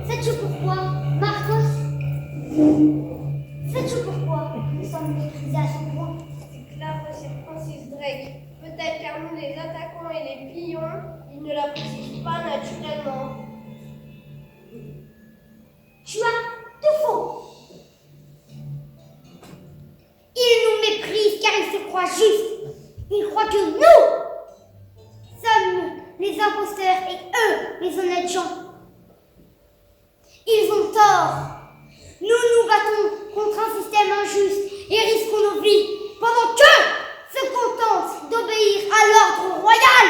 Sais-tu pourquoi, Marcos? Sais-tu pourquoi nous sommes méprisés à ce point? C'est clair, monsieur Francis Drake. Peut-être car nous les attaquons et les pillons, ils ne l'apprécient pas naturellement. Tu as tout faux. Ils nous méprisent car ils se croient justes. Ils croient que nous sommes les imposteurs et eux les honnêtes gens. Ils ont tort. Nous nous battons contre un système injuste et risquons nos vies pendant qu'eux se contentent d'obéir à l'ordre royal.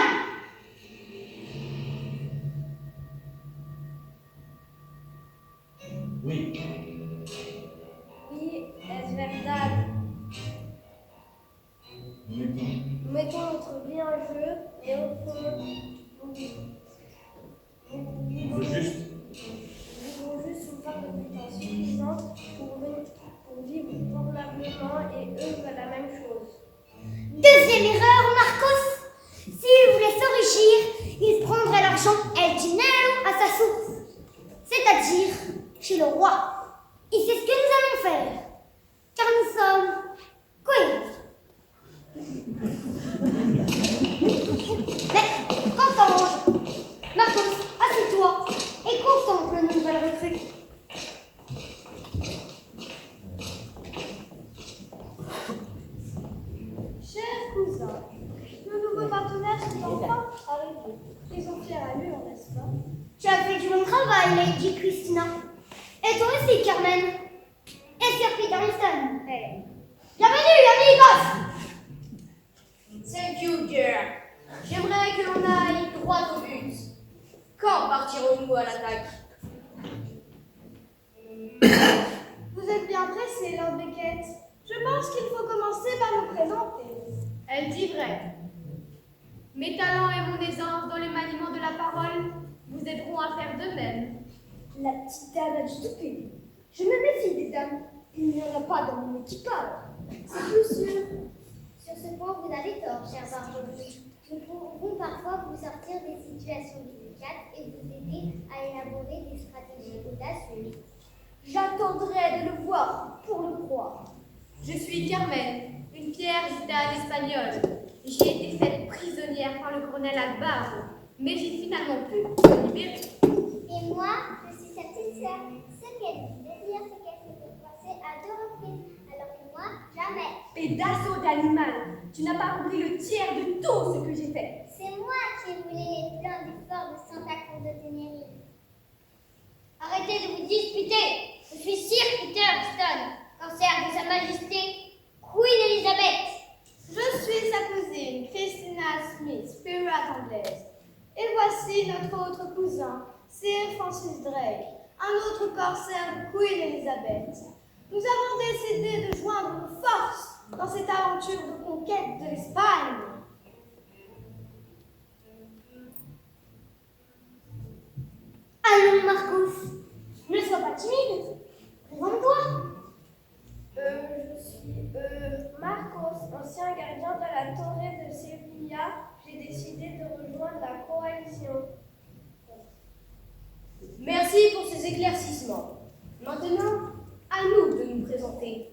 Oui. Oui, est-ce verdad? Nous mettons notre vie en jeu et au fond, nous Juste. vivons juste une part de compétence suffisante pour vivre convenablement et eux veulent la même chose. Deuxième erreur, Marcos. S'ils voulaient s'enrichir, ils prendraient l'argent El Dinero à sa source, c'est-à-dire chez le roi. Et c'est ce que nous allons faire, car nous sommes cohérents. Mais qu'entends-je? Marcos, assieds-toi et contemple nos nouvelles recrues. Cher cousin, nos nouveaux partenaires sont enfin arrivés. Ils ont fiers à l'allure, n'est-ce pas? Tu as fait du bon travail, Lady Christina. Et toi aussi, Carmen. Et Sir Peter Winston. Bienvenue, amigos! Thank you, dear. J'aimerais que l'on aille droit au but. Quand partirons-nous à l'attaque? Vous êtes bien pressé, Lord Beckett. Je pense qu'il faut commencer par nous présenter. Elle dit vrai. Mes talents et mon aisance dans le maniement de la parole vous aideront à faire de même. La petite dame a du toupet. Je me méfie des dames. Il n'y en a pas dans mon équipage. C'est plus sûr. Sur ce point, vous avez tort, cher Barberousse. Nous pourrons parfois vous sortir des situations délicates et vous aider à élaborer des stratégies audacieuses. J'attendrai de le voir pour le croire. Je suis Carmen, une fière gitane espagnole. J'ai été faite prisonnière par le colonel Alvaro, mais j'ai finalement pu me libérer. Et moi, je suis sa petite sœur. Ce qu'elle dit de dire, c'est qu'elle s'est fait coincer à 2 reprises, alors que moi, jamais. Pédasso d'animal, tu n'as pas compris le tiers de tout ce que j'ai fait. C'est moi qui ai volé les plans du fort de Santa Cruz de Tenerife. Arrêtez de vous disputer. Je suis Sir Peter Winston, cancer de Sa Majesté Queen Elizabeth. Je suis sa cousine, Christina Smith, pirate anglaise. Et voici notre autre cousin, Sir Francis Drake, un autre corsaire de Queen Elizabeth. Nous avons décidé de joindre nos forces dans cette aventure de conquête de l'Espagne. Allons, Marcos, ne sois pas timide. Présente-toi. Je suis Marcos, ancien gardien de la Torre de Sevilla. J'ai décidé de rejoindre la coalition. Merci pour ces éclaircissements. Maintenant, à nous de nous présenter.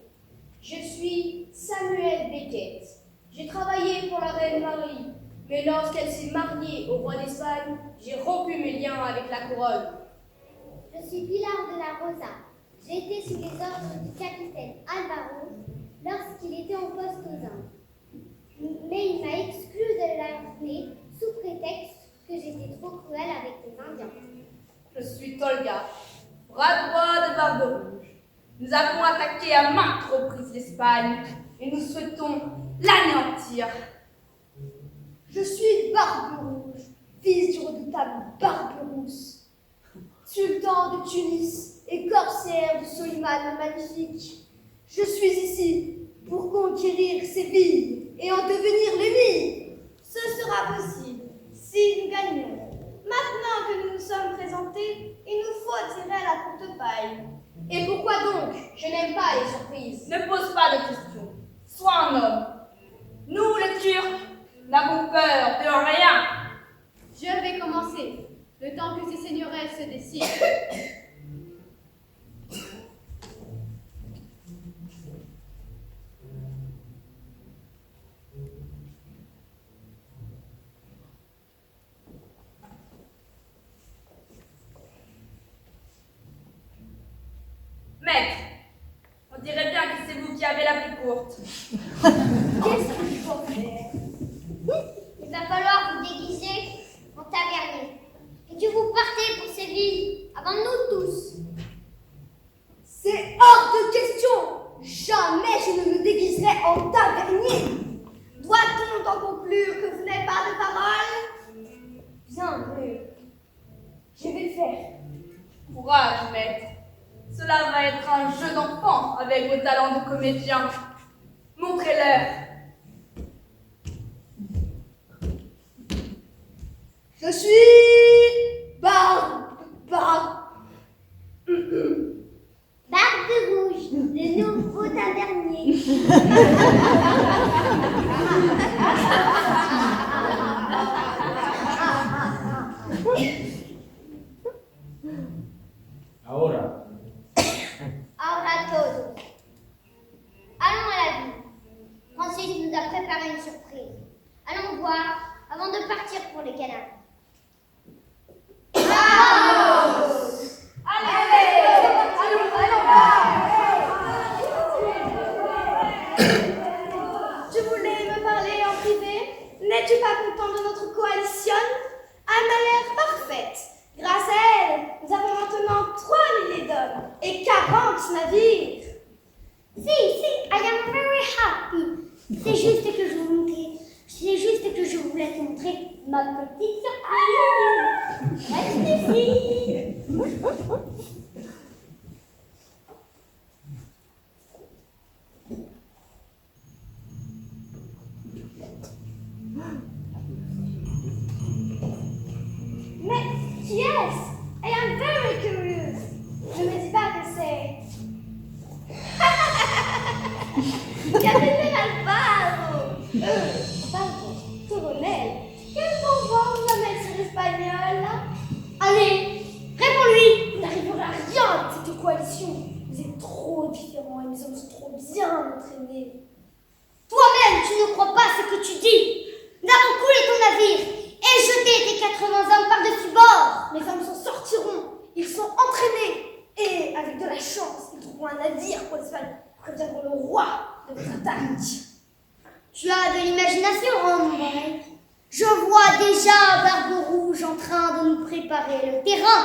Je suis Samuel Beckett. J'ai travaillé pour la reine Marie, mais lorsqu'elle s'est mariée au roi d'Espagne, j'ai rompu mes liens avec la couronne. Je suis Pilar de la Rosa. J'ai été sous les ordres du capitaine Alvaro lorsqu'il était en poste aux Indes. Mais il m'a exclu de l'armée sous prétexte que j'étais trop cruel avec les Indiens. Je suis Tolga, bras droit de Barbe-Rouge. Nous avons attaqué à maintes reprises l'Espagne et nous souhaitons l'anéantir. Je suis Barbe-Rouge, fils du redoutable Barbe-Rousse, sultan de Tunis et corsaire de Soliman le Magnifique. Je suis ici pour conquérir Séville et en devenir l'émir. Ce sera possible si nous gagnons. Maintenant que nous nous sommes présentés, il nous faut tirer à la courte paille. Et pourquoi donc? Je n'aime pas les surprises. Ne pose pas de questions. Sois un homme. Nous, les Turcs, n'avons peur de rien. Je vais commencer, le temps que ces seigneuresses se décident. Maître, on dirait bien que c'est vous qui avez la plus courte. Qu'est-ce qu'il faut faire? Il va falloir vous déguiser en tavernier. Et que vous partez pour Séville avant nous tous. C'est hors de question! Jamais je ne me déguiserai en tavernier! Doit-on en conclure que vous n'avez pas de parole? Bien, mais je vais le faire. Courage, maître. Cela va être un jeu d'enfant avec vos talents de comédien. Montrez-leur. Je suis Barbe Rouge, le nouveau tavernier. Ahora. Ahora todo. Allons à la ville. Francis nous a préparé une surprise. Allons voir avant de partir pour les canards. Tu voulais me parler en privé? N'es-tu pas content de notre coalition? Elle m'a l'air parfaite. Grâce à elle, nous avons maintenant 3 milliers d'hommes et 40 navires. Si, I am very happy. C'est juste que je voulais te montrer ma petite surprise. Reste ici. Mais qui est-ce? I am very curious. Je ne me dis pas que c'est... Capitaine Alvaro. Pardon, Coronel. Quel bon vent vous amène sur l'espagnol? Allez, réponds-lui. Vous n'arriverez à rien avec cette coalition. Vous êtes trop différents et mes hommes sont trop bien entraînés. Toi-même, tu ne crois pas ce que tu dis. Nous avons coulé ton navire et jeté tes 80 hommes par-dessus bord. Mes hommes s'en sortiront. Ils sont entraînés. Et avec de la chance, ils trouveront un navire pour l'Espagne. Préviendront le roi de votre attaque. Tu as de l'imagination, mon maître. Je vois déjà Barbe Rouge en train de nous préparer le terrain.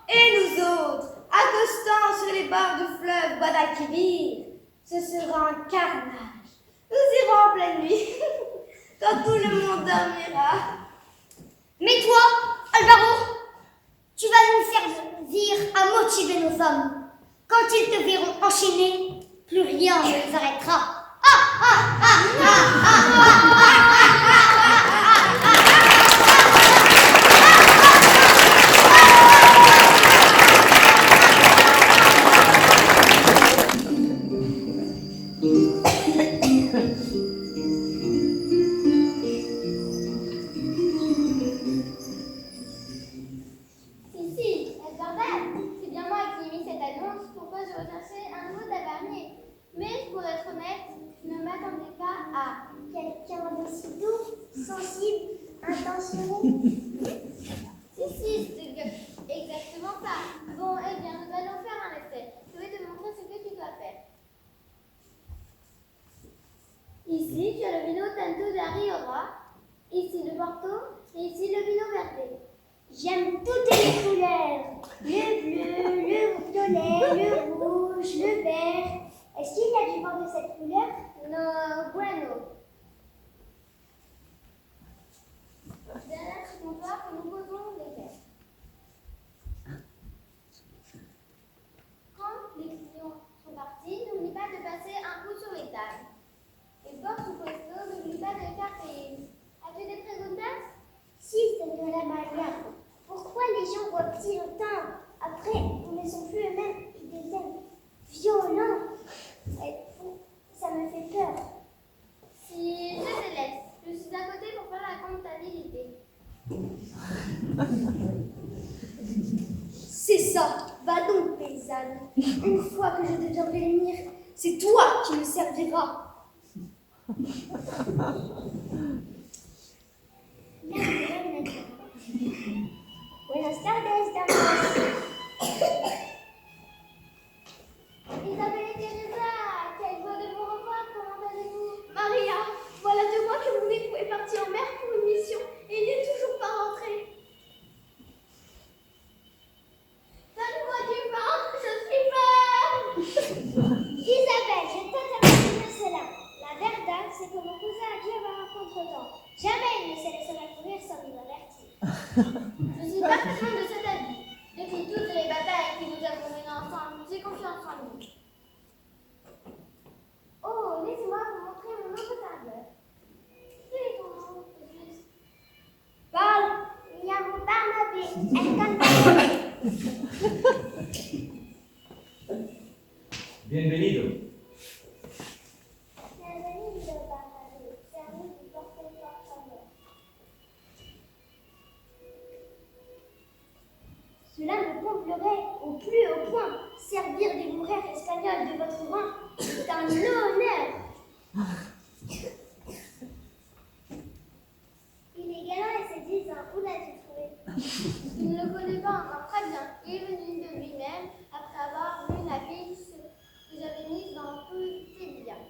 Et nous autres, accostant sur les bords du fleuve Guadalquivir, ce sera un carnage. Nous irons en pleine nuit, quand tout le monde dormira. Mais toi, Alvaro, tu vas nous servir à motiver nos hommes. Quand ils te verront enchaînés, plus rien ne les arrêtera. Si, Esbardane, c'est bien moi qui ai mis cette annonce. Pourquoi je recherchais un nouveau tavernier? Mais pour être honnête, je ne m'attendais pas à Quelqu'un d'aussi doux, sensible, intentionné. Si, c'est exactement ça. Bon, eh bien, nous allons faire un essai. Je vais te montrer ce que tu dois faire. Ici, tu as le vino Tanto da Riora. Ici, le Porto. Et ici, le vino Verde. J'aime toutes les couleurs. Le bleu, le violet, le rouge, le vert. Est-ce qu'il y a du vent de cette couleur? No bueno. Derrière ce comptoir que nous posons les verres. Quand les clients sont partis, n'oublie pas de passer un coup sur les tables. Et pour su puesto, n'oublie pas de les faire payer. As-tu des preguntas? Si, señora Maria. Pourquoi les gens boivent-ils autant? Après, ils ne sont plus eux-mêmes, ils deviennent violents. Ça me fait peur. Si je te laisse, je suis à côté pour faire la comptabilité. C'est ça. Va donc, paysanne. Une fois que je deviendrai l'émir, c'est toi qui me serviras. Buenas tardes, damas. Bienvenido. Bienvenido, Barbaroux. C'est à nous de porter votre faveur. Cela me comblerait au plus haut point. Servir des mourères espagnols de votre vin, c'est un honneur. Il est galant et séduisant. Où l'as-tu trouvé? Il ne le connaît pas encore très bien. Il est venu de lui-même après avoir vu la fille que j'avais mise dans tous ses liens.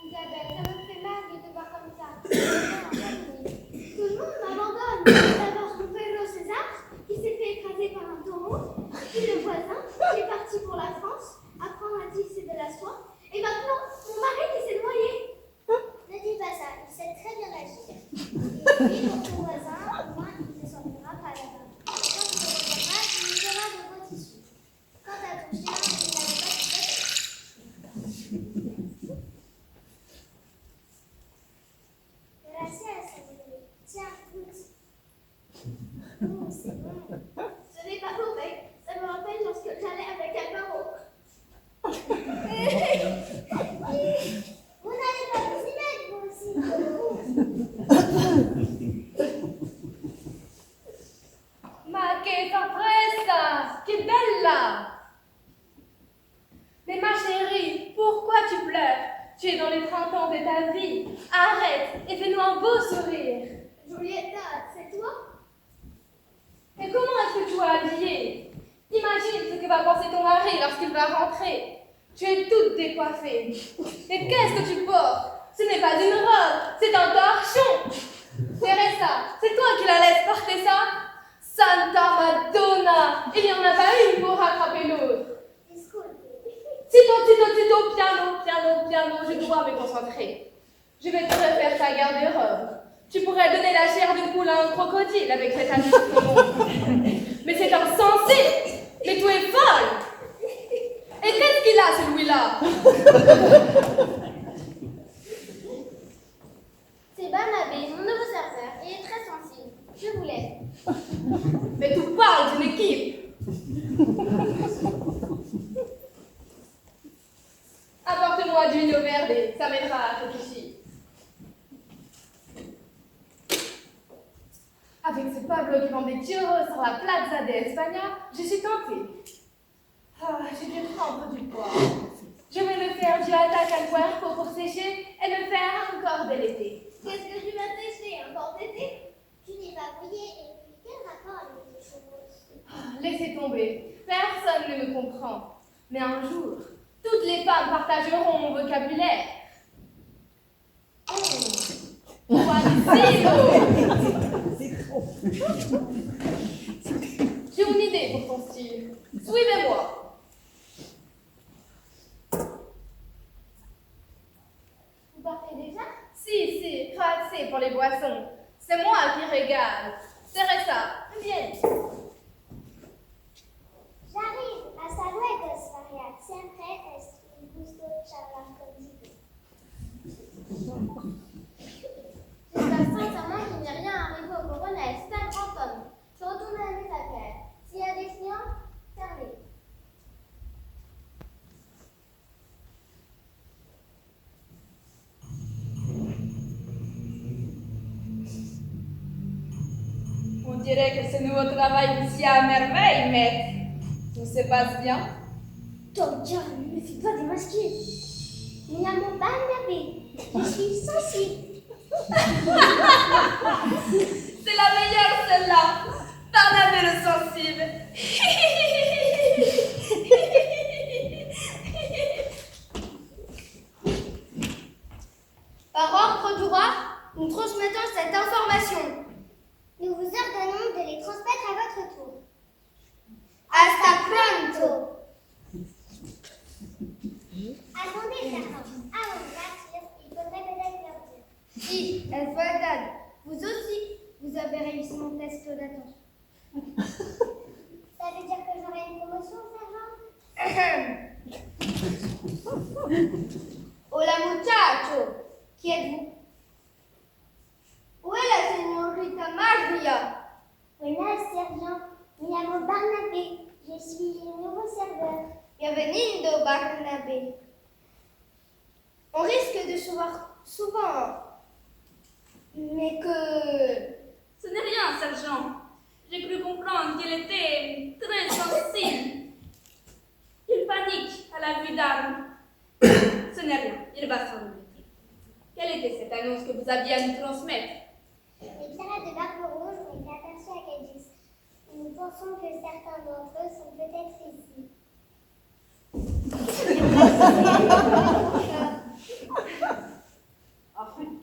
Isabelle, ça me fait mal de te voir comme ça. Tout le monde m'abandonne. D'abord mon père César, qui s'est fait écraser par un taureau, puis le voisin, qui est parti pour la France, apprendre à tisser de la soie, et maintenant, mon mari qui s'est noyé. Ne dis pas ça, il sait très bien agir. Et puis, pour ton voisin, au moins, il ne sortira pas là-bas. Quand il te reviendra, il nous donnera de beaux tissus. Quant à ton chien, il n'avait pas de tête. La sienne, c'est mauvais. Tiens, goûte. C'est bon. Ce n'est pas mauvais. Ça me rappelle lorsque j'allais avec Alvaro. Vous n'allez pas vous y mettre, vous aussi. Ma che sorpresa! Che bella! Mais ma chérie, pourquoi tu pleures? Tu es dans les printemps de ta vie. Arrête et fais-nous un beau sourire. Julietta, c'est toi? Et comment est-ce que tu es habillée? Imagine ce que va penser ton mari lorsqu'il va rentrer. Tu es toute décoiffée. Et qu'est-ce que tu portes? Ce n'est pas une robe, c'est un torchon. Teresa, c'est toi qui la laisses porter ça? Santa Madonna! Il n'y en a pas une pour rattraper l'autre. Tito, piano, je dois me concentrer. Je vais te refaire ta garde-robe. Tu pourrais donner la chair d'une poule à un crocodile avec cette habit de monde. Mais c'est insensé! Mais tu es folle! Et qu'est-ce qu'il a, celui-là? C'est Barnabé, mon nouveau serveur. Il est très sensible. Je vous laisse. Mais tu parles d'une équipe! Apporte-moi du vino verde, ça m'aidera à réfléchir. Avec ce Pablo qui vend des churros sur la Plaza de España, je suis tentée. Ah, j'ai dû prendre du poids. Je vais me faire du attaque al cuerpo pour sécher et me faire encore de l'été. Qu'est-ce que tu vas tester encore d'été? Tu n'es pas mouillé et puis quel rapport avec les chevaux? Ah, laissez tomber, personne ne me comprend. Mais un jour, toutes les femmes partageront mon vocabulaire. J'ai une idée pour ton style. Suivez-moi. Vous partez déjà? Si, pas assez pour les boissons. C'est moi qui régale. Teresa, viens. J'arrive. Hasta luego, Maria. Siempre es un gusto charlar contigo. J'espère sincèrement qu'il n'y a rien arrivé au colonel. C'est un grand homme. Je retourne à la maison. S'il y a des clients, fermez. On dirait que ce nouveau travail ici à merveille, maître. Tout se passe bien? Tom John, ne me fais pas démasquer. Il y a mon Barnabé. Je suis sensible. C'est la meilleure celle-là. Barnabé le sensible. Par ordre du roi, nous transmettons cette information. Nous vous ordonnons de les transmettre à votre tour. Hasta pronto. Attendez, sergent. Avant de partir, il faudrait peut-être leur dire. Si, El Fuegan, vous aussi, vous avez réussi mon test d'attention. Ça veut dire que j'aurai une promotion, sergent? Hola muchacho, qui êtes-vous? Où est la señorita Maria? Buenas, sergent. Me llamo Barnabé. Je suis nouveau serveur. Bienvenido, Barnabé. On risque de se voir souvent, mais que... Ce n'est rien, sergent. J'ai cru comprendre qu'il était très sensible. Il panique à la vue d'armes. Ce n'est rien, il va s'en remettre. Quelle était cette annonce que vous aviez à nous transmettre? Les pirates de Barbe Rouge ont été aperçus à Cadiz. Nous pensons que certains d'entre eux sont peut-être ici.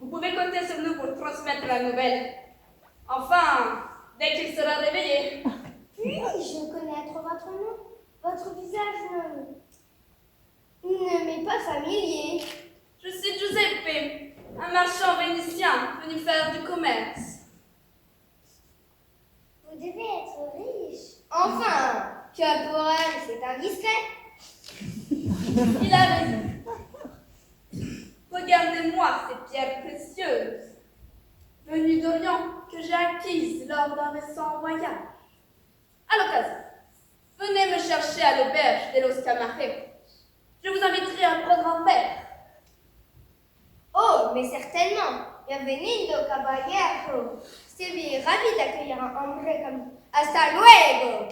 Vous pouvez compter sur nous pour transmettre la nouvelle. Enfin, dès qu'il sera réveillé. Puis-je connaître votre nom? Votre visage ne m'est pas familier. Je suis Giuseppe, un marchand vénitien venu faire du commerce. Vous devez être riche. Enfin, que pour elle, c'est indiscret. Il a raison. Regardez-moi ces pierres précieuses, venues d'Orient, que j'ai acquises lors d'un récent voyage. À l'occasion, venez me chercher à l'auberge de Los Camareros. Je vous inviterai à prendre un verre. Oh, mais certainement. Bienvenido, caballero. C'est bien ravi d'accueillir un hombre comme vous. Hasta luego.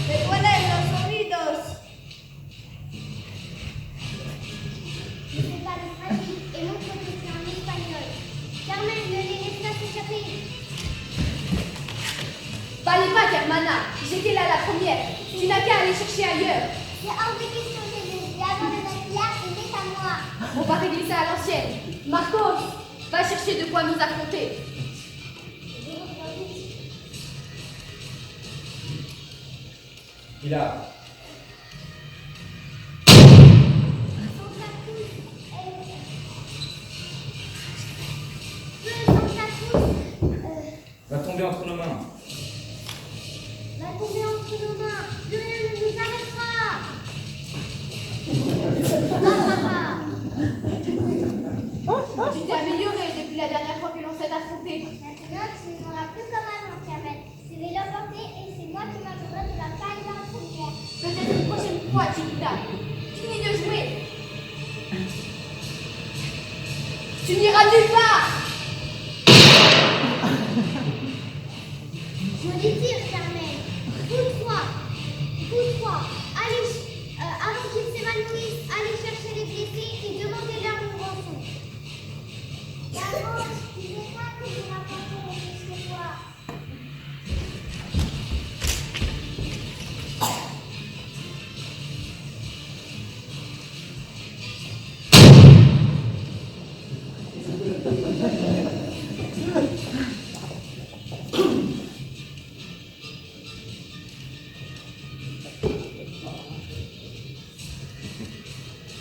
Recuerden los oídos. Ne fais pas de fragile et montre que tu es en espagnol. Carmen, ne les laisse pas s'échapper. Parlez pas, Germana. J'étais là la première. Tu n'as qu'à aller chercher ailleurs. C'est hors de question de nous. Et avant de mettre là, c'est à moi. On va régler ça à l'ancienne. Marcos, va chercher de quoi nous affronter. Pilar, va tomber entre nos mains. Va tomber entre nos mains. Plus rien ne nous arrêtera. Tu t'es amélioré depuis la dernière fois que l'on s'est affronté. Maintenant, tu ne m'auras plus comme avant, Carmen. Je vais l'emporter et c'est moi qui m'occuperai de la paille de la première. Peut-être une prochaine fois, Chiquita. Finis de jouer. Tu n'iras nulle part. Joli tir, Carmen. Pousse-toi. Allez, avant qu'ils s'évanouissent, allez chercher les blessés et demandez-leur une rançon. D'abord, tu verras que je rapporterai chez toi.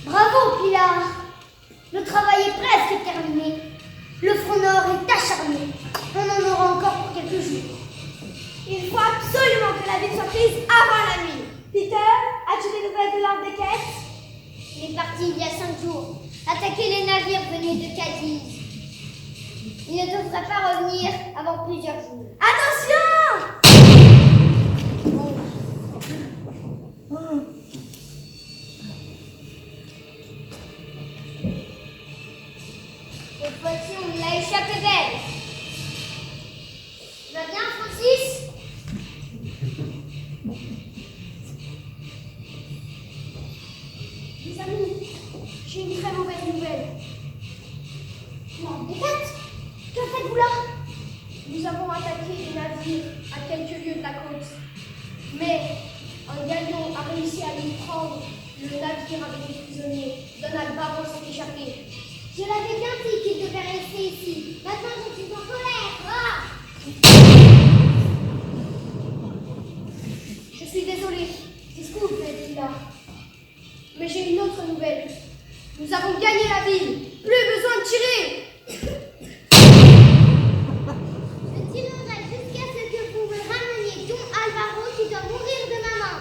Bravo, Pilar. Le travail est presque terminé. Le front nord est acharné. On en aura encore pour quelques jours. Il faut absolument que la ville soit prise avant la nuit. Peter, as-tu des nouvelles de l'ordre des quêtes? Il est parti il y a 5 jours. Attaquer les navires venus de Cadiz. Il ne devrait pas revenir avant plusieurs jours. Attention! Cette fois-ci, on l'a échappé belle. Tu vas bien, Francis? Les amis, j'ai une très mauvaise nouvelle. Non, défaite. Que faites-vous là? Nous avons attaqué des navires à quelques lieues de la côte. Mais un galion a réussi à nous prendre le navire avec des prisonniers. Don Alvaro Je l'avais bien dit qu'il devait rester ici. Maintenant, je suis en colère. Ah! Je suis désolée. Discours, là. Mais j'ai une autre nouvelle. Nous avons gagné la ville. Plus besoin de tirer. Je tirerai jusqu'à ce que vous me rameniez Don Alvaro qui doit mourir de ma main.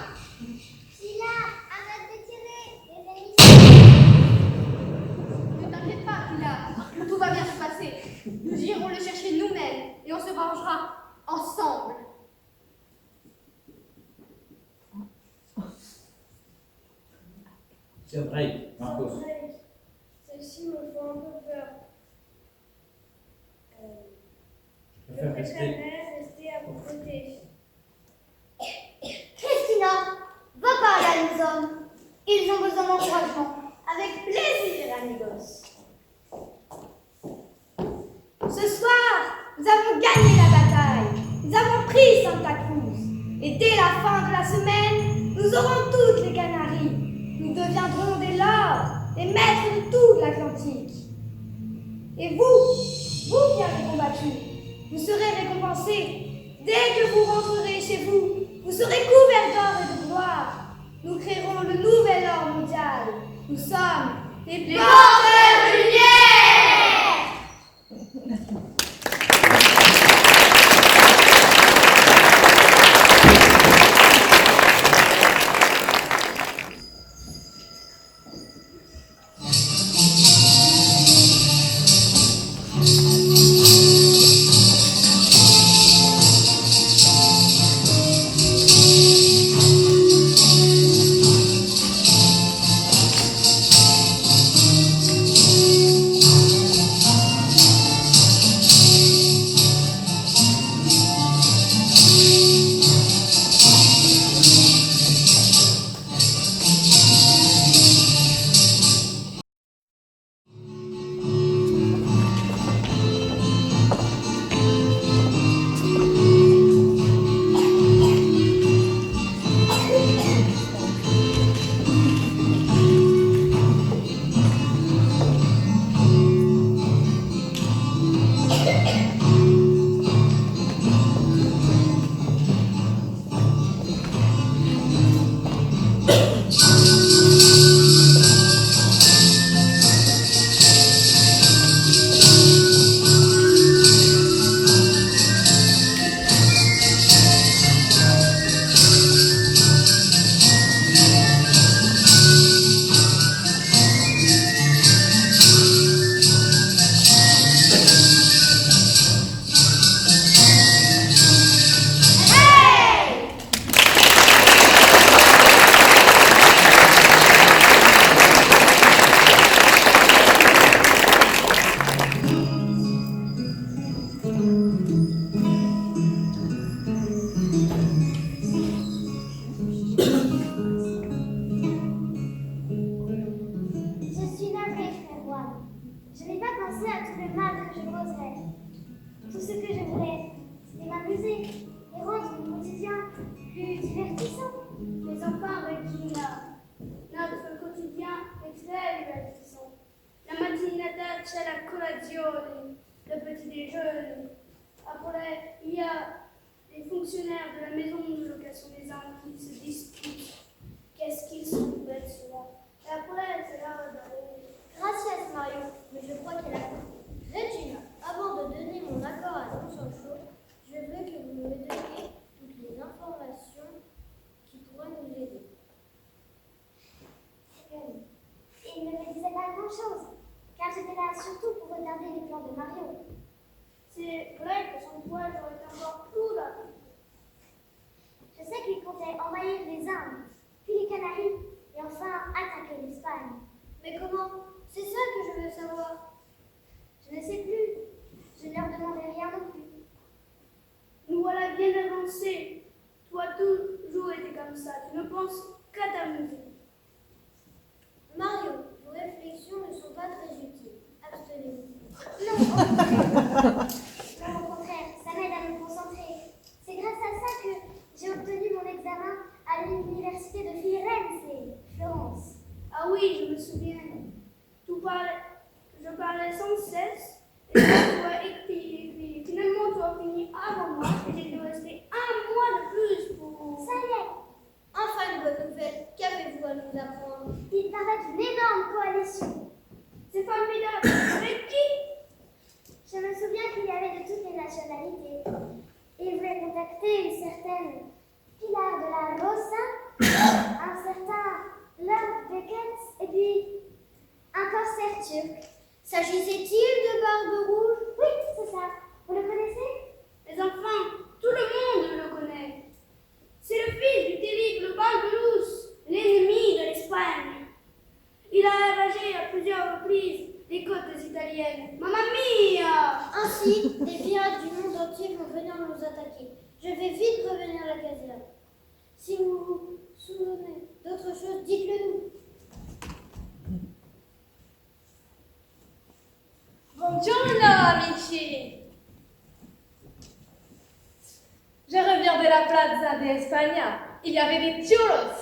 Sheila, arrête de tirer. Les ennemis Ne t'inquiète pas, Pilar. Tout va bien se passer. Nous irons le chercher nous-mêmes et on se vengera ensemble. C'est vrai, Marcos. Celle-ci me fait un peu peur. Je préfère rester. Rester à vos côtés. Christina, va parler à nos hommes. Ils ont besoin d'encouragement. Avec plaisir, amigos. Ce soir, nous avons gagné la bataille. Nous avons pris Santa Cruz. Et dès la fin de la semaine, nous aurons toutes les Canaries. Nous deviendrons dès lors les maîtres de toute l'Atlantique. Et vous qui avez combattu, vous serez récompensés. Dès que vous rentrerez chez vous, vous serez couverts d'or et de gloire. Nous créerons le nouvel ordre mondial. Nous sommes les porteurs de lumière. Tout ce que je voulais, c'était m'amuser et rendre mon quotidien plus divertissant. Les enfants Regina, notre quotidien est très divertissant. La mattinata c'è la colazione, le petit déjeuner. Après, il y a les fonctionnaires de la maison de location des armes qui se disputent. Qu'est-ce qu'ils sont belles souvent. Et après, c'est l'heure d'aller. Gracias, Mario, mais je crois qu'elle a compris. Regina, avant de donner mon accord à Don Sancho, je veux que vous me donniez toutes les informations qui pourraient nous aider. Il ne me disait pas grand-chose, car j'étais là surtout pour regarder les plans de Mario. C'est vrai que sans toi, j'aurais été encore plus là. Je sais qu'il comptait envahir les Indes, puis les Canaries, et enfin attaquer l'Espagne. Mais comment? C'est ça que je veux savoir. Je ne sais plus. Je ne leur demandais rien non plus. Nous voilà bien avancés. Toi, toujours été comme ça. Tu ne penses qu'à t'amuser. Mario, vos réflexions ne sont pas très utiles. Abstenez-vous. Non, au contraire, ça m'aide à me concentrer. C'est grâce à ça que j'ai obtenu mon examen à l'université de Firenze, Florence. Ah oui, je me souviens. Je parlais sans cesse. Et tu as écrit. Finalement, tu as fini avant moi et j'ai dû rester un mois de plus pour... Ça y est. Enfin, une bonne nouvelle. Qu'avez-vous à nous apprendre? Il paraît une énorme coalition. C'est formidable. Avec qui? Je me souviens qu'il y avait de toutes les nationalités. Il voulait contacter une certaine Pilar de la Rosa, un certain Lord Beckett et puis un corsaire turc. S'agissait-il de Barbe Rouge? Oui, c'est ça. Vous le connaissez? Les enfants, tout le monde le connaît. C'est le fils du terrible Barberousse, l'ennemi de l'Espagne. Il a ravagé à plusieurs reprises les côtes italiennes. Mamma mia! Ainsi, des pirates du monde entier vont venir nous attaquer. Je vais vite revenir à la caserne. Si vous vous souvenez d'autre chose, dites-le nous. Buongiorno, amici. Je reviens de la Plaza de España. Il y avait des churros.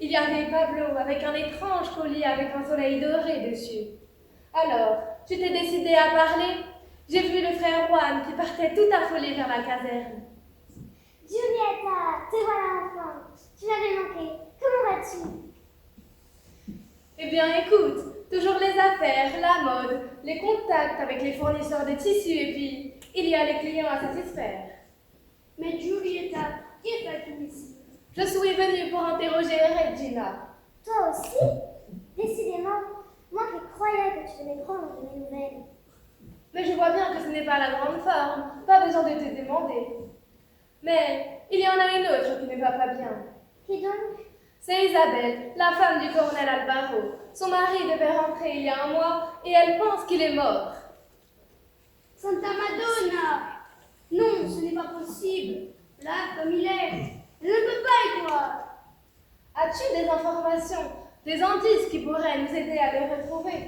Il y avait Pablo avec un étrange collier avec un soleil doré dessus. Alors, tu t'es décidé à parler? J'ai vu le frère Juan qui partait tout affolé vers la caserne. Giulietta, te voilà enfin. Tu m'avais manqué. Comment vas-tu? Eh bien, écoute, toujours les affaires, la mode, les contacts avec les fournisseurs de tissus et puis, il y a les clients à satisfaire. Mais Giulietta, qui est ici? Je suis venue pour interroger Regina. Toi aussi? Décidément, moi qui croyais que tu devais prendre de mes nouvelles. Mais je vois bien que ce n'est pas la grande forme, pas besoin de te demander. Mais il y en a une autre qui ne va pas bien. Et donc? C'est Isabelle, la femme du colonel Alvaro. Son mari devait rentrer il y a un mois et elle pense qu'il est mort. Santa Madonna! Non, ce n'est pas possible. Là, comme il est, je ne peux pas y croire. As-tu des informations, des indices qui pourraient nous aider à le retrouver?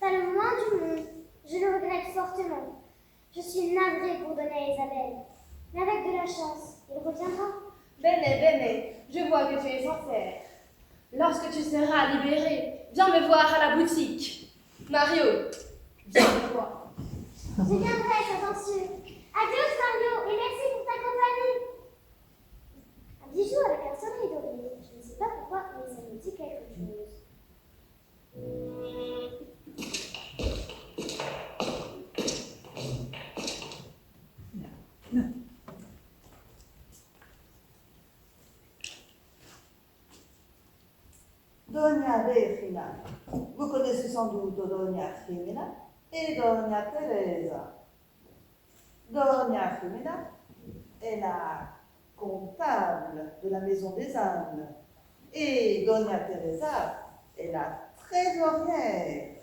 Pas le moins du monde. Je le regrette fortement. Je suis navrée pour donner à Isabelle. Mais avec de la chance, il reviendra. Bene, bene, je vois que tu es sincère. Lorsque tu seras libérée, viens me voir à la boutique. Mario, viens me voir. Je viendrai, c'est sûr. Adieu, Mario, et merci pour ta compagnie. Un bijou avec un soleil doré. Je ne sais pas pourquoi, mais ça me dit quelque chose. Doña Regina. Vous connaissez sans doute Doña Jimena et Doña Teresa. Doña Jimena est la comptable de la Maison des Indes et Doña Teresa est la trésorière.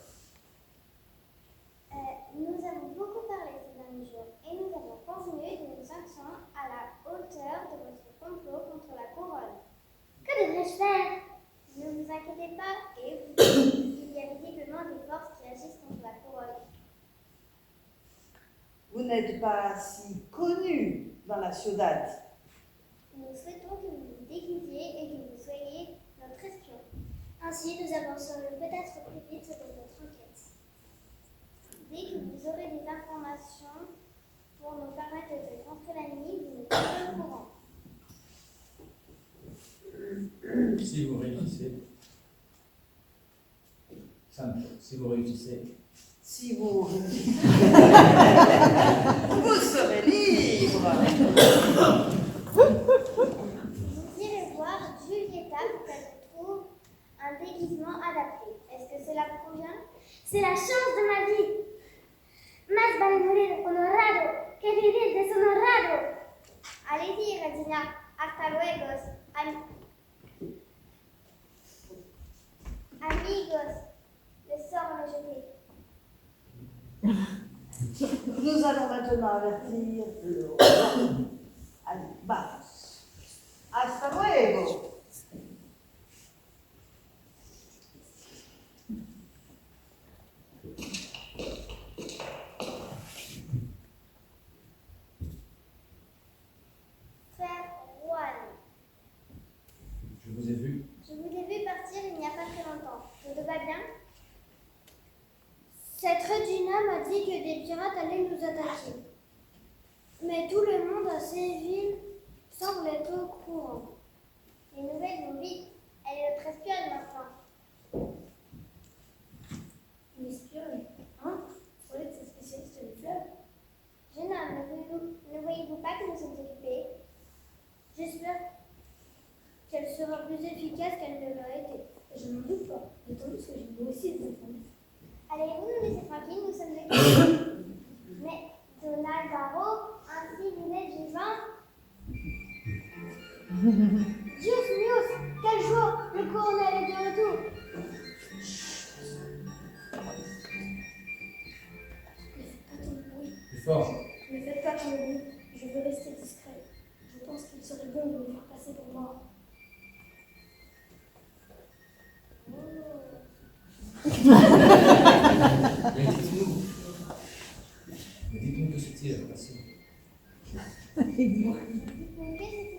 Nous avons beaucoup parlé ces derniers jours et nous avons convenu de nos actions à la hauteur de votre complot contre la couronne. Que devrais-je faire? Ne vous inquiétez pas et il y a visiblement des forces qui agissent contre la couronne. Vous n'êtes pas si connu dans la ciudad. Nous souhaitons que vous vous déguisiez et que vous soyez notre espion. Ainsi, nous avancerons peut-être plus vite dans notre enquête. Dès que vous aurez des informations pour nous permettre de rentrer la nuit, vous nous tenez au courant. Si vous réussissez, Sancho, si vous réussissez, Si vous... vous serez libre. Vous irez voir Giulietta pour qu'elle vous trouve un déguisement adapté. Est-ce que cela vous convient? C'est la chance de ma vie. Más vale morir honorado que vivir deshonorado. Allez-y, Regina. Hasta luego. Amigos. Le sort me jeter. Nous allons maintenant avertir le roi. Allez, vamos. Hasta luego. Frère Juan, je vous ai vu. je vous ai vu partir il n'y a pas très longtemps. Tout va bien? Cette Regina m'a dit que des pirates allaient nous attaquer. Mais tout le monde à ces villes semble être au courant. Les nouvelles vont vite. Elle est notre espionne maintenant. Une espionne, hein? Vous êtes cette spécialiste des fleuves? Jeune homme, ne voyez-vous pas que nous sommes occupés? J'espère qu'elle sera plus efficace qu'elle ne l'a été. Je n'en doute pas, d'autant plus que j'ai aussi des informations. Allez-vous nous laisser tranquilles, nous sommes occupés. Mais Donald Barrow, ainsi vous êtes vivant? Dios míos, quel jour! Le colonel est de retour. Plus fort. Ne faites pas tant de bruit, je veux rester discret. Je pense qu'il serait bon de me faire passer pour mort. Mais dites-nous. Mais dites-nous que c'est-il la passion. Qu'est-ce qui s'est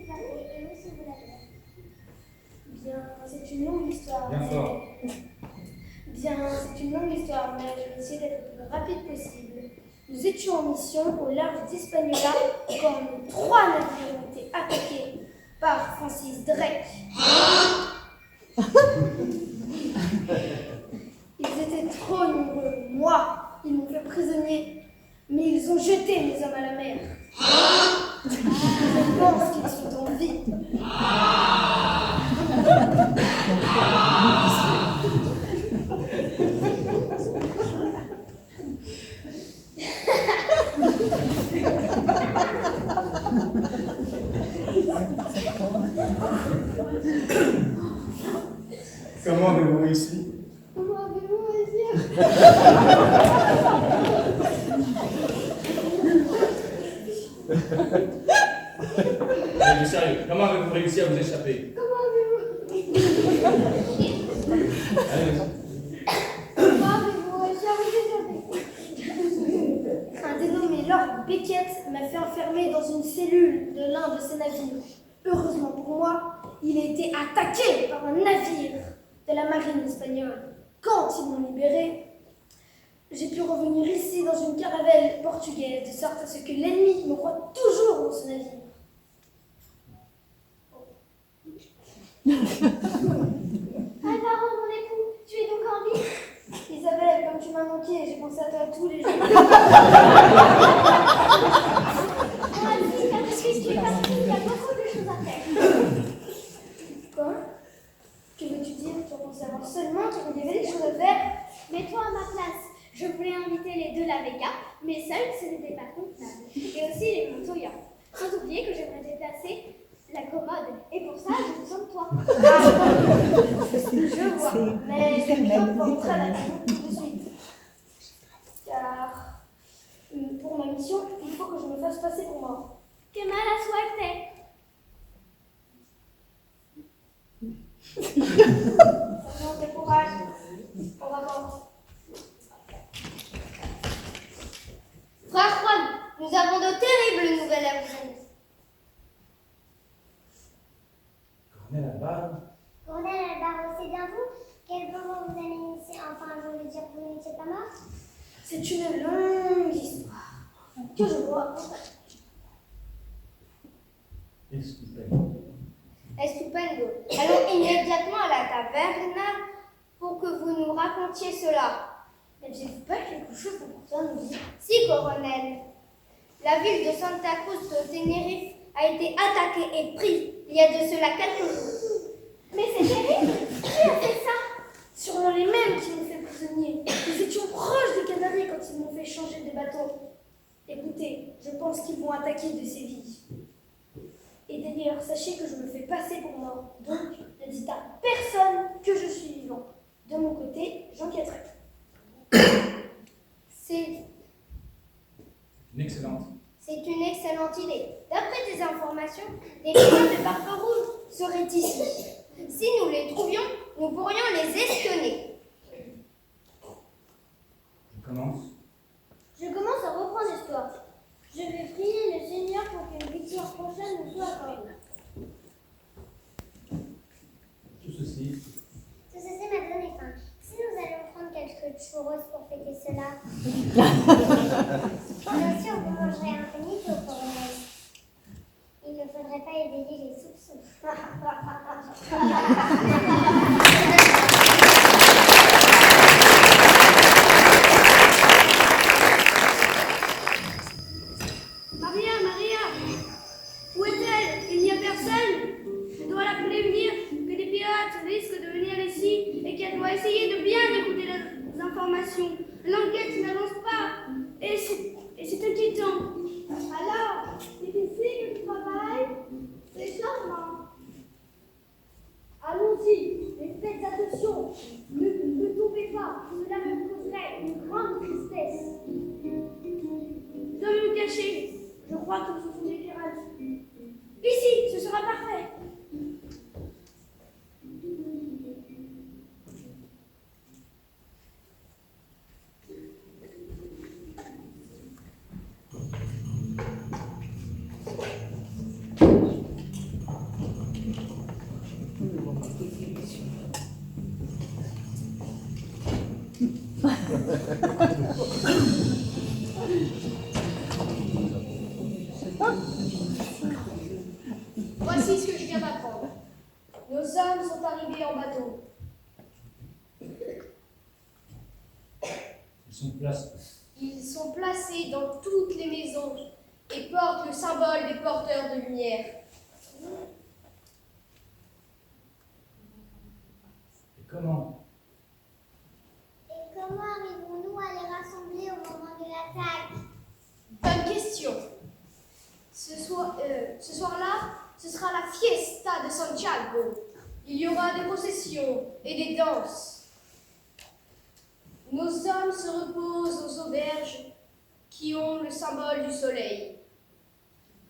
passé et où se vous l'avez? Bien, c'est une longue histoire. Bien fort. Bien, c'est une longue histoire, mais je vais essayer d'être le plus rapide possible. Nous étions en mission au large d'Hispaniola quand nos 3 navires ont été attaqués par Francis Drake. Ils étaient trop nombreux. Moi, ils m'ont fait prisonnier, mais ils ont jeté mes hommes à la mer. Je pense qu'ils sont en vie. Comment avez-vous réussi? Comment avez-vous réussi? Mais sérieux, comment avez-vous réussi à vous échapper? Comment avez-vous Allez, Comment avez-vous réussi à vous échapper? Un dénommé Lord Beckett m'a fait enfermer dans une cellule de l'un de ses navires. Heureusement pour moi, il a été attaqué par un navire de la marine espagnole. Quand ils m'ont libéré, j'ai pu revenir ici dans une caravelle portugaise, de sorte à ce que l'ennemi me croit toujours dans ce navire. Alvaro, mon époux, tu es donc en vie? Isabelle, comme tu m'as manqué, j'ai pensé à toi tous les jours. Moi aussi, car je suis partie, il y a beaucoup de choses à faire. Quoi? Que veux-tu dire? Tu as pensé à moi seulement, tu me disais des choses à faire? Mets-toi à ma place. Je voulais inviter les deux Lavega, mais seul, ce n'était pas convenable. Et aussi les Montoya. Sans oublier que j'aimerais déplacer la commode. Et pour ça, j'ai besoin de toi. Je vois, mais je vais pas rentrer à la maison tout de suite. Car pour ma mission, il faut que je me fasse passer pour mort. Que mala suerte. Attention, quel courage. On va voir. Frère Juan, nous avons de terribles nouvelles à vous donner. Cornel Alvaro. Colonel Alvaro, c'est bien vous? Quel moment vous allez initier? Enfin, je voulais dire que vous n'étiez pas mort? C'est une longue histoire que je vois. Estupendo. Estupendo. Allons immédiatement à la taverna pour que vous nous racontiez cela. N'aviez-vous pas quelque chose d'important à nous dire? Si, colonel. La ville de Santa Cruz de Tenerife a été attaquée et prise il y a de cela quelques jours. Mais c'est terrible! Qui a fait ça? Sûrement les mêmes qui m'ont fait prisonnier. Nous étions proches des Canaries quand ils m'ont fait changer de bateau. Écoutez, je pense qu'ils vont attaquer de Séville. Et d'ailleurs, sachez que je me fais passer pour mort. Donc, ne dites à personne que je suis vivant. De mon côté, j'enquêterai. C'est une excellente idée. D'après tes informations, des pirates de Barbe Rouge seraient ici. Si nous les trouvions, nous pourrions les espionner. Je commence. Je commence à reprendre l'histoire. Je vais prier le Seigneur pour qu'une victoire prochaine nous soit accordée. Tout ceci, Tout ceci m'a donné faim. Si nous allions prendre quelque cheveux roses pour fêter cela. Bien sûr, vous mangerez un finito pour Inès. Il ne faudrait pas éveiller les soupçons. Maria, où est-elle? Il n'y a personne. Je dois la prévenir que des pirates risquent de venir ici et qu'elle doit essayer de bien écouter les informations. L'enquête n'avance pas et c'est inquiétant. Alors, c'est ici que tu travailles? C'est charmant. Allons-y, mais faites attention. Ne tombez pas, cela me causerait une grande tristesse. Je dois me cacher. Je crois que ce sont des pirates. Ici, ce sera parfait. Voici ce que je viens d'apprendre. Nos hommes sont arrivés en bateau. Ils sont placés dans toutes les maisons et portent le symbole des porteurs de lumière. Et comment? Et comment arrivons-nous à les rassembler au moment de l'attaque? Bonne question. Ce soir-là, ce sera la fiesta de Santiago. Il y aura des processions et des danses. Nos hommes se reposent aux auberges qui ont le symbole du soleil.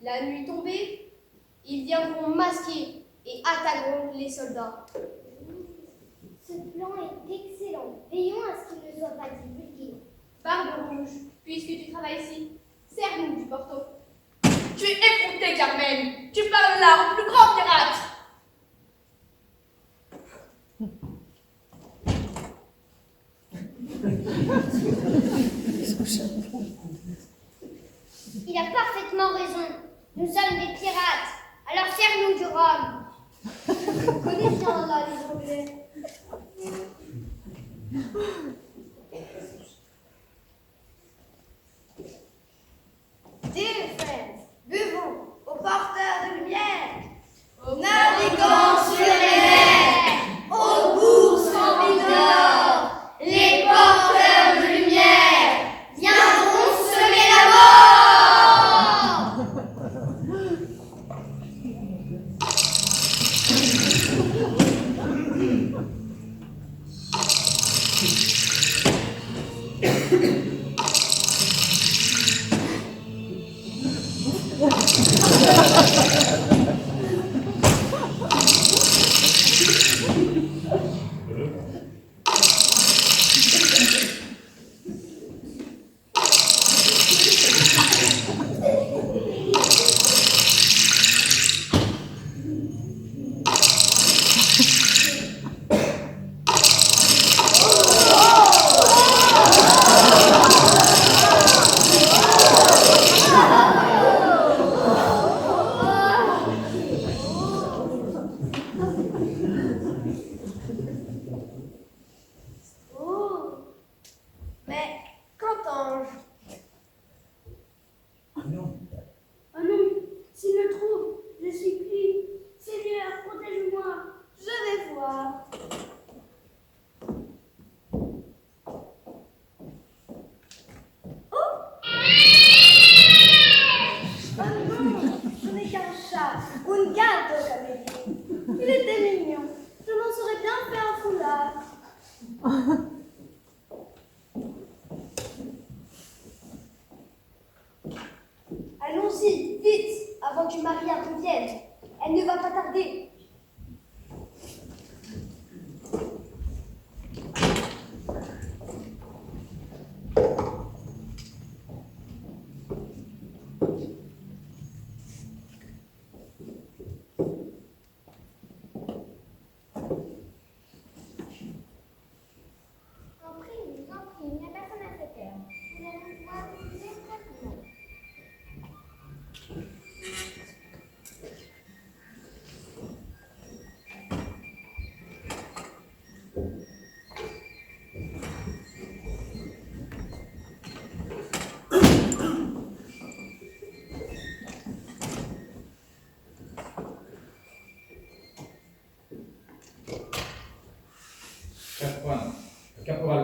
La nuit tombée, ils viendront masqués et attaqueront les soldats. Ce plan est excellent. Veillons à ce qu'il ne soit pas divulgué. Barbe Rouge, puisque tu travailles ici, sers-nous du porto. Tu es effronté, Carmen. Tu parles là au plus grand pirate. Il a parfaitement raison. Nous sommes des pirates. Alors sers-nous du rhum. On connaît bien là les Anglais. Dear friends, buvons aux porteurs de lumière, aux navigants sur les mers, aux bourses remplies d'or, les porteurs de lumière viendront semer la mort. Allons-y, vite, avant que Maria revienne. Elle ne va pas tarder.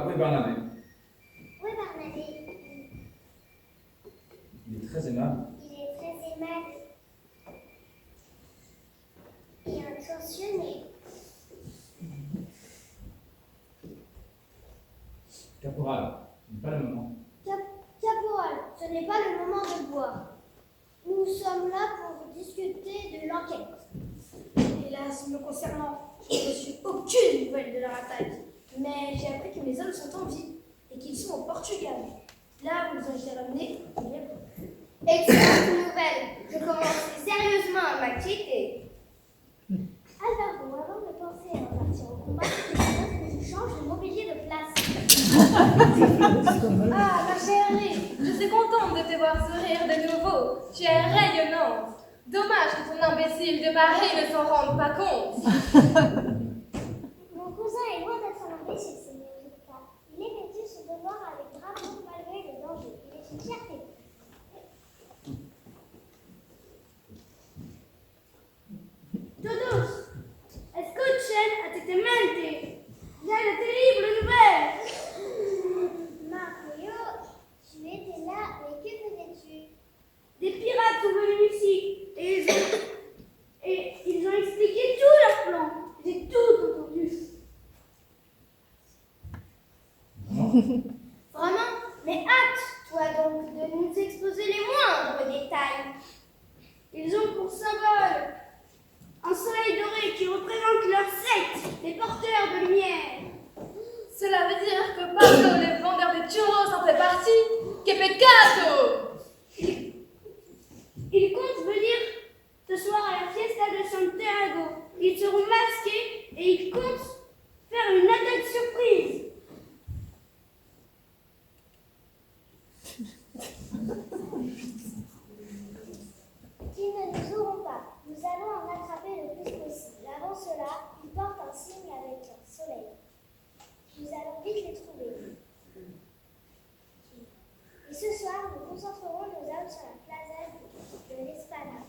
Où est Barnabé? Où est Barnabé? Il est très aimable. Il est très aimable et attentionné. Caporal, ce n'est pas le moment. Caporal, ce n'est pas le moment de boire. Nous sommes là pour discuter de l'enquête. Hélas, me concernant, je n'ai reçu aucune nouvelle de leur attaque. Mais j'ai appris que mes hommes sont en vie et qu'ils sont au Portugal. Là où ils ont été ramenés, il y a peu. Excellente nouvelle. Je commence sérieusement à m'inquiéter. Alvaro, avant de penser à partir au combat, je propose que tu changes le mobilier de place. Ah, ma chérie, je suis contente de te voir sourire de nouveau. Tu es rayonnante. Dommage que ton imbécile de mari ne s'en rende pas compte. Mon cousin est loin d'être un imbécile, Seigneur Jupiter. Il effectue son devoir avec bravoure malgré le danger. Il est une fierté. Todos, escuchen atentamente. J'ai une terrible nouvelle. Mario, tu étais là, mais que faisais-tu? Des pirates sont venus ici et ils ont expliqué tout leur plan. J'ai tout entendu. Vraiment? Mais hâte-toi donc de nous exposer les moindres détails. Ils ont pour symbole un soleil doré qui représente leur secte, les porteurs de lumière. Cela veut dire que Pablo, le vendeur de churros, en fait partie. Que pecado! Ils comptent venir ce soir à la fiesta de Santiago. Ils seront masqués et ils comptent faire une attaque surprise. Ils ne nous auront pas. Nous allons en attraper le plus possible. Avant cela, ils portent un signe avec un soleil. Nous allons vite les trouver. Et ce soir, nous concentrerons nos hommes sur la plaza de l'Espana.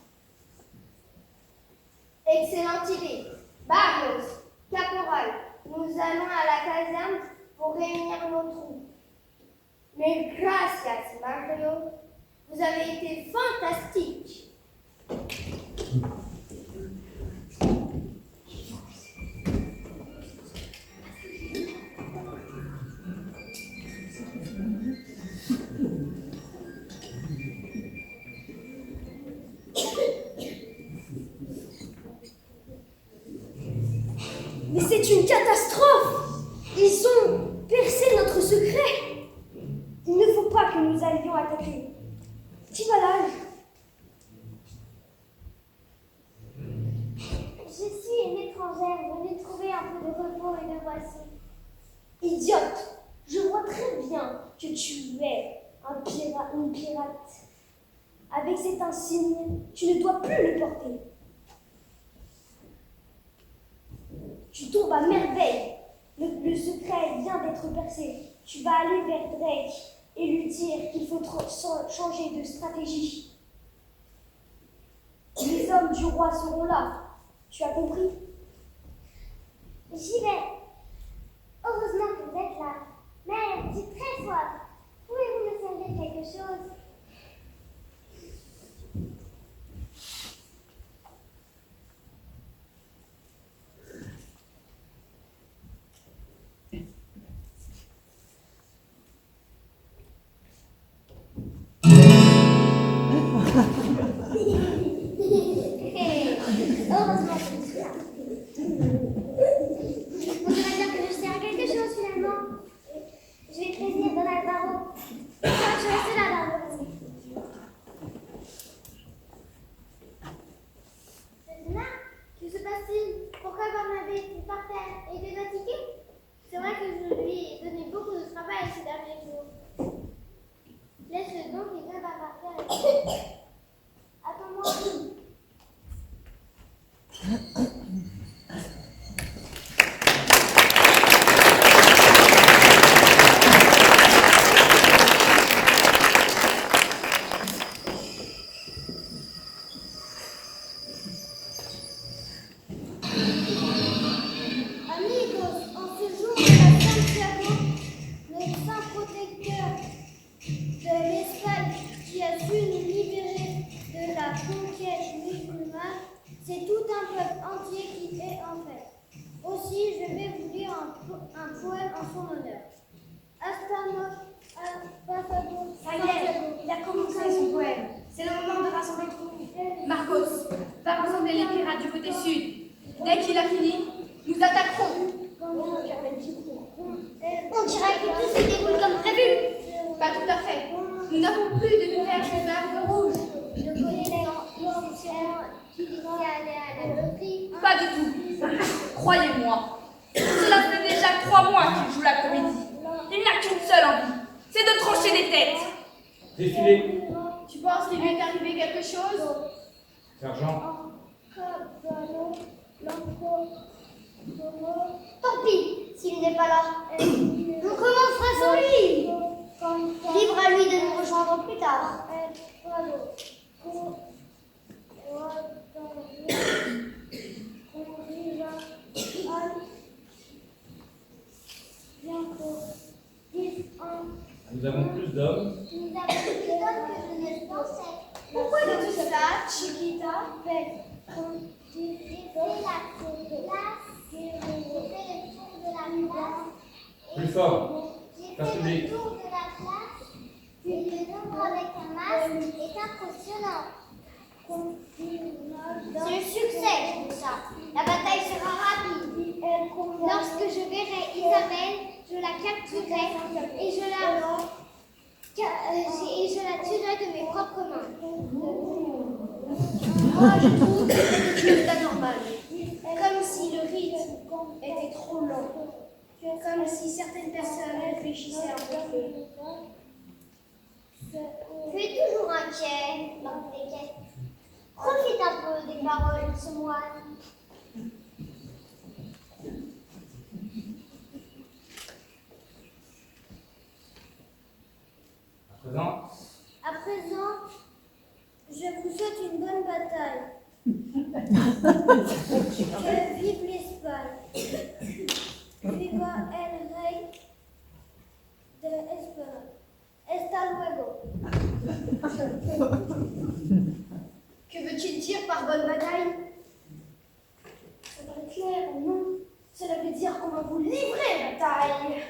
Excellente idée. Vamos, caporal, nous allons à la caserne pour réunir nos troupes. Mais gracias, Mario. Vous avez été fantastique. Mais c'est une catastrophe! Ils ont percé notre secret! Il ne faut pas que nous allions attaquer. Qui va l'âge? Je suis une étrangère venue trouver un peu de repos et de boisson. Idiote! Je vois très bien que tu es une pirate. Avec cet insigne, tu ne dois plus le porter. Tu tombes à merveille. Le secret vient d'être percé. Tu vas aller vers Drake et lui dire qu'il faut changer de stratégie. Les hommes du roi seront là. Tu as compris? J'y vais. Heureusement que vous êtes là. Mais j'ai très soif. Pouvez-vous me servir quelque chose? Heureusement que je suis là. On devrait dire que je sers à quelque chose finalement. Je vais prévenir Don Alvaro. Je vais rester là, Alvaro. n'avons plus de verre de barbe rouge. Je connais l'institution qui est allée à la loterie. Pas du tout. Croyez-moi. Cela fait déjà 3 mois qu'il joue la comédie. Il n'a qu'une seule envie, c'est de trancher des têtes. Défilez. Tu penses qu'il lui est arrivé quelque chose? Sergent. Tant pis, s'il n'est pas là. On commencera sans lui. Libre à lui de nous rejoindre plus tard. Nous avons plus d'hommes. Nous avons plus d'hommes que je ne pensais. Pourquoi dis-tu ça, Chiquita? J'ai fait la classe, j'ai fait le tour de la classe. Plus fort. J'ai Place fait publique. le tour de la classe et le nombre avec un masque est impressionnant. C'est le succès, tout ça. La bataille sera rapide. Lorsque je verrai Isabelle, je la capturerai et je la tuerai de mes propres mains. Moi, je trouve que c'est anormal. Comme si le rythme était trop lent. Comme si certaines personnes réfléchissaient un peu. Tu es toujours inquiet, dans tes quêtes. Profite un peu des paroles de ce moine. À présent, Je vous souhaite une bonne bataille. Que vive l'Espagne. Viva el rey de España. Hasta luego. Que veut-il dire par bonne bataille? Ça paraît clair, non? Cela veut dire qu'on va vous livrer, bataille.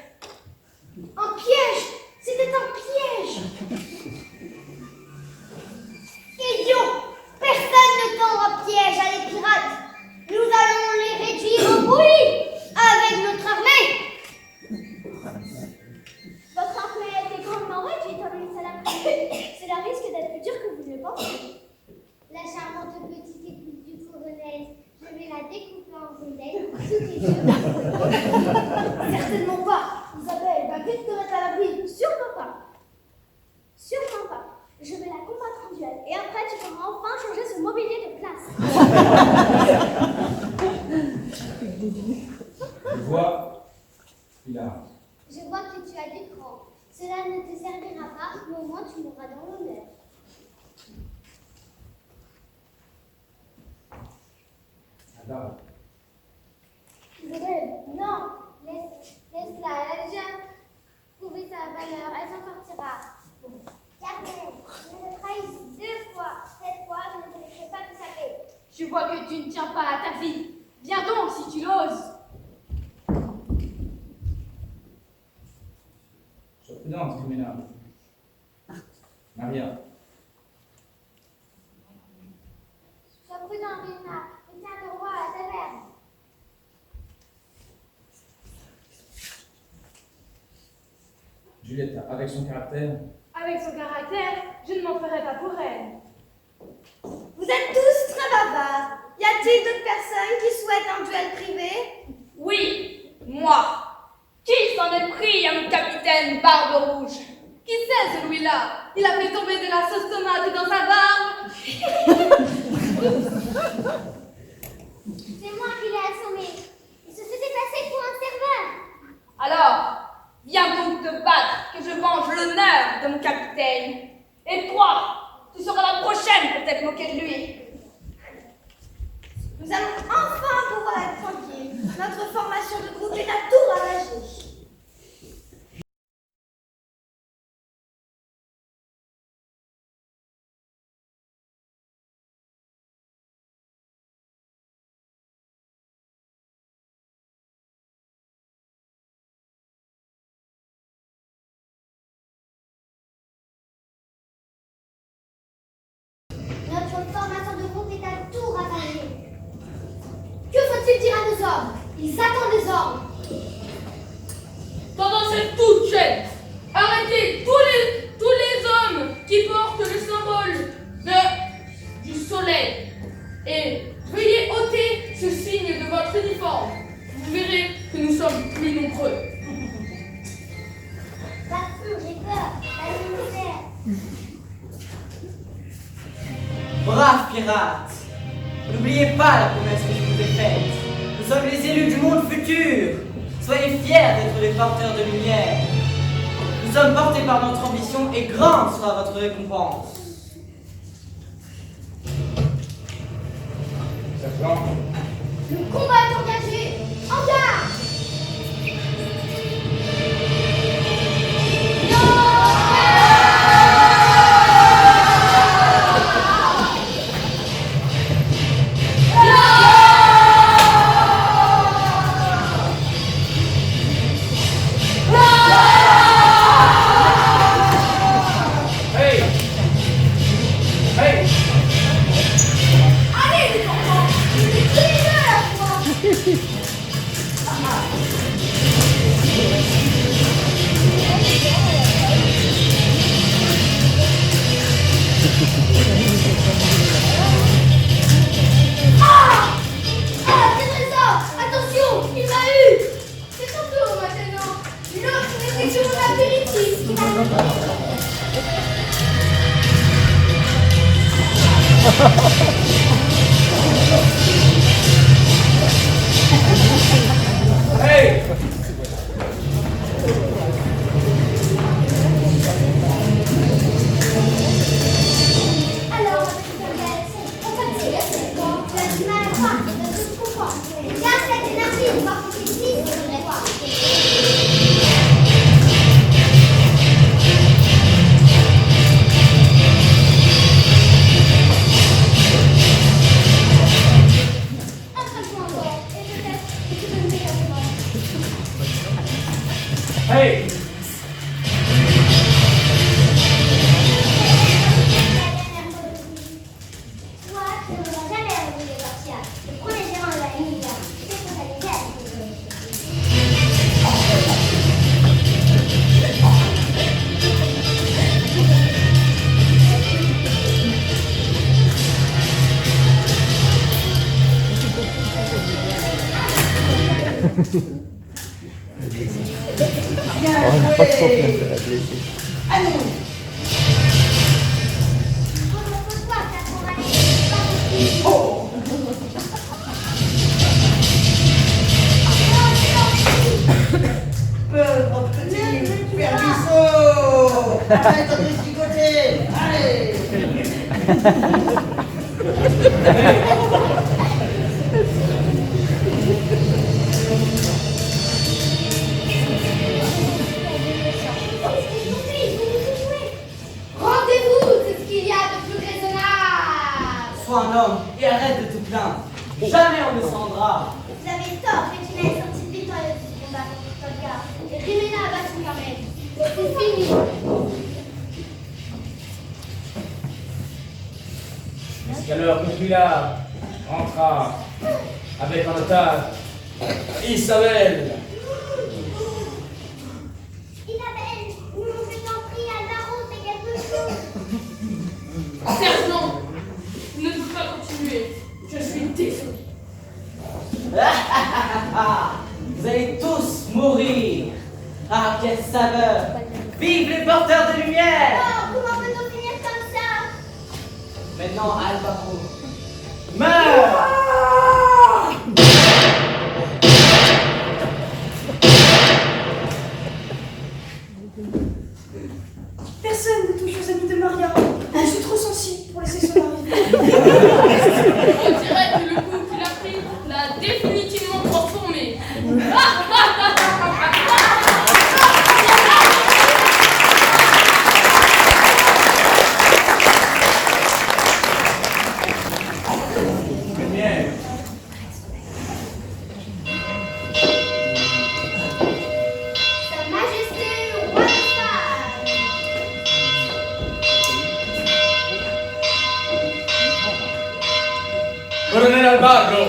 Un piège! C'était un piège! Idiot! Personne ne tendra piège à les pirates. Nous allons les réduire en bouillie avec notre armée. Votre armée a été grandement réduite en une seule après-midi. Cela risque d'être plus dur que vous ne le pensez. La charmante petite épouse du colonel, je vais la découper en rondelles sous tes yeux. Certainement pas! Isabelle va vite te mettre à l'abri. Sûrement pas. Sûrement pas. Je vais la combattre en duel. Et après, tu pourras enfin changer ce mobilier de place. je vois Pilar. Je vois que tu as du cran. Cela ne te servira pas, mais au moins tu mourras dans l'honneur. Adam. Isabelle, non. Laisse-la, elle est jeune. Prouver sa valeur, elle s'en sortira. Gardez, je me trahis 2 fois. Cette fois, je ne te laisserai pas te saper. Je vois que tu ne tiens pas à ta vie. Viens donc si tu l'oses. Sois prudente, Jimena. Maria. Sois prudent, Rina, et tiens le roi à la taverne. Juliette, avec son caractère, Avec son caractère, je ne m'en ferai pas pour elle. Vous êtes tous très bavards. Y a-t-il d'autres personnes qui souhaitent un duel privé? Oui, moi. Qui s'en est pris à mon capitaine Barbe Rouge? Qui c'est celui-là? Il a fait tomber de la sauce tomate dans sa barbe. C'est moi qui l'ai assommé. Il se faisait passer pour un serveur. Alors, viens donc te battre, que je venge l'honneur de mon capitaine. Et toi, tu seras la prochaine pour t'être moquée de lui. Nous allons enfin pouvoir être tranquilles. Notre formation de groupe est à tout ravager. Notre formation de groupe est à tout ravager. Que faut-il dire à nos hommes? Ils attendent des ordres. Pendant cette toute chaîne, arrêtez tous les hommes la misère. Braves pirates, n'oubliez pas la promesse que je vous ai faite. Nous sommes les élus du monde futur. Soyez fiers d'être les porteurs de lumière. Nous sommes portés par notre ambition et grande sera votre récompense. Sergent, Le combat est engagé. En garde. hey! Hey! Allez les enfants, je vais tirer à la fois. Ah, c'est trésor. Attention, il m'a eu. C'est ton tour maintenant. L'autre n'était que mon apéritif. Hey! Alors, on continue cette fois. Tu as du mal à croire, je te comprends. Garde cette énergie, voir que tu existes, je voudrais voir. Attrape-moi encore, et peut-être que tu peux me dire comment. Hey! Toi, tu n'auras jamais revu les Spartiates. Le premier gérant de la ligne, c'est ce qu'on a déjà Bien joué. À nous. Repose-toi, car ton mari n'est pas possible. Oh. Pauvre petit Ferbisso. Arrête de tricoter. Allez. Rendez-vous, c'est ce qu'il y a de plus raisonnable. Sois un homme et arrête de te plaindre. Jamais on ne s'en rendra. Vous avez tort, Regina est sortie victorieuse du combat contre Tolga. Et Rimena a battu Carmen. C'est fini. Jusqu'alors, Consulat entra avec en otage Isabelle. Isabelle, je t'en prie, Alvaro, c'est quelque chose. Sergent, ne peux pas continuer. Je suis désolé. Vous allez tous mourir. Ah, quelle saveur. Vive les porteurs de lumière. Oh, comment peut-on finir comme ça? Maintenant, Alvaro, meurs. Personne ne touche aux amis de Maria. Je suis trop sensible pour laisser son mari. On dirait que le coup qu'il a pris l'a définitivement transformé. Lumière. Sa Majesté le roi des sages. Colonel Albarro,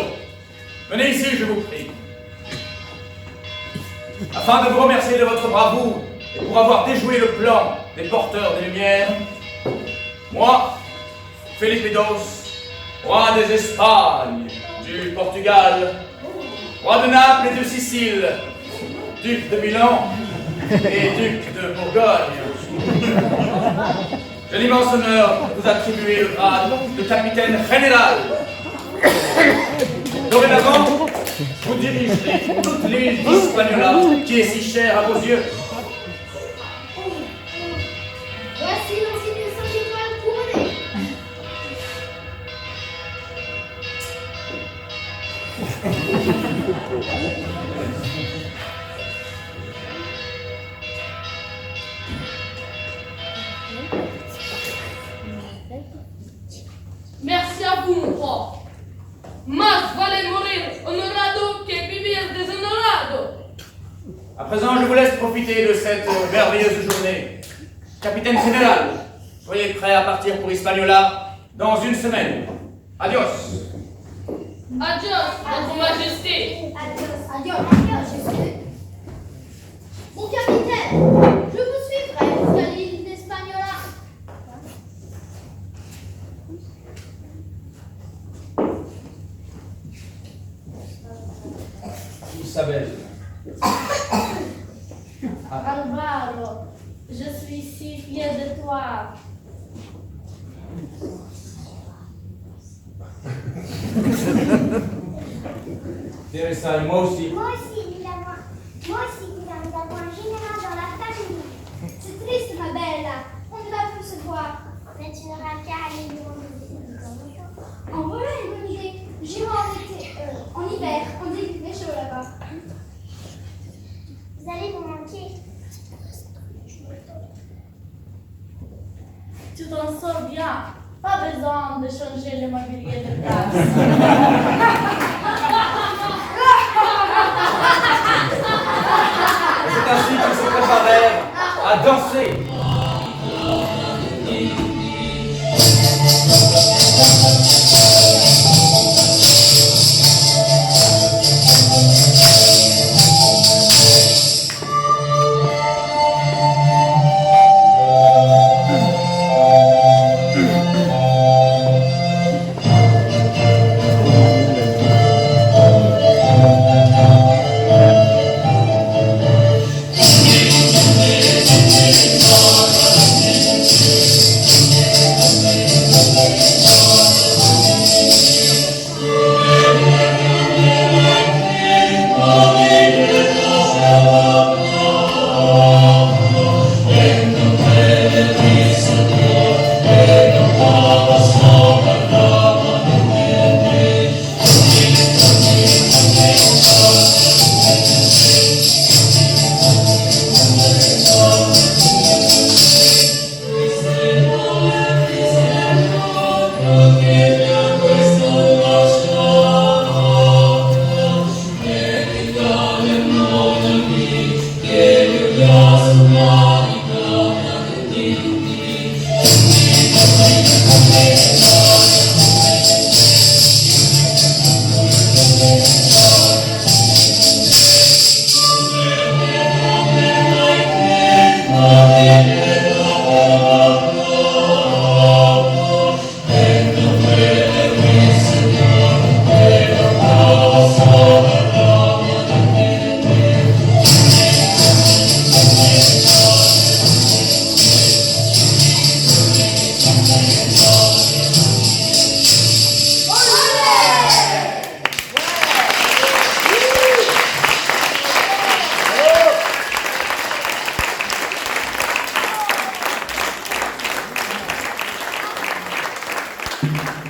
venez ici, je vous prie. Afin de vous remercier de votre bravoure et pour avoir déjoué le plan des porteurs des Lumières, moi, Philippe Dos, roi des Espagnes, du Portugal, roi de Naples et de Sicile, duc de Milan et duc de Bourgogne, j'ai l'immense honneur de vous attribuer le grade de capitaine général. Dorénavant, vous dirigerez toute l'île d'Hispaniola qui est si chère à vos yeux. Voici l'insigne 5 étoiles couronnées. Merci à vous, mon roi. Mas vale morir honorado que vivir deshonorado. À présent, je vous laisse profiter de cette merveilleuse journée. Capitaine général, soyez prêt à partir pour Hispaniola dans une semaine. Adios. Adios, votre majesté. Adios, Jésus. Mon capitaine, je vous suivrai jusqu'à l'île d'Espagnola. Isabelle. Alvaro, je suis si fière de toi. Teresa, et moi aussi. Moi aussi, dit la voix. Moi aussi, dit la voix. Un général dans la famille. C'est triste, ma belle. On ne va plus se voir. Mais tu n'auras qu'à aller nous rendre En voilà une bonne idée. J'irai en hiver. On dit qu'il fait chaud là-bas. Vous allez vous manquer. Tu t'en sors bien. Pas besoin de changer le mobilier de place. C'est ainsi qu'ils se préparèrent à danser. Thank you.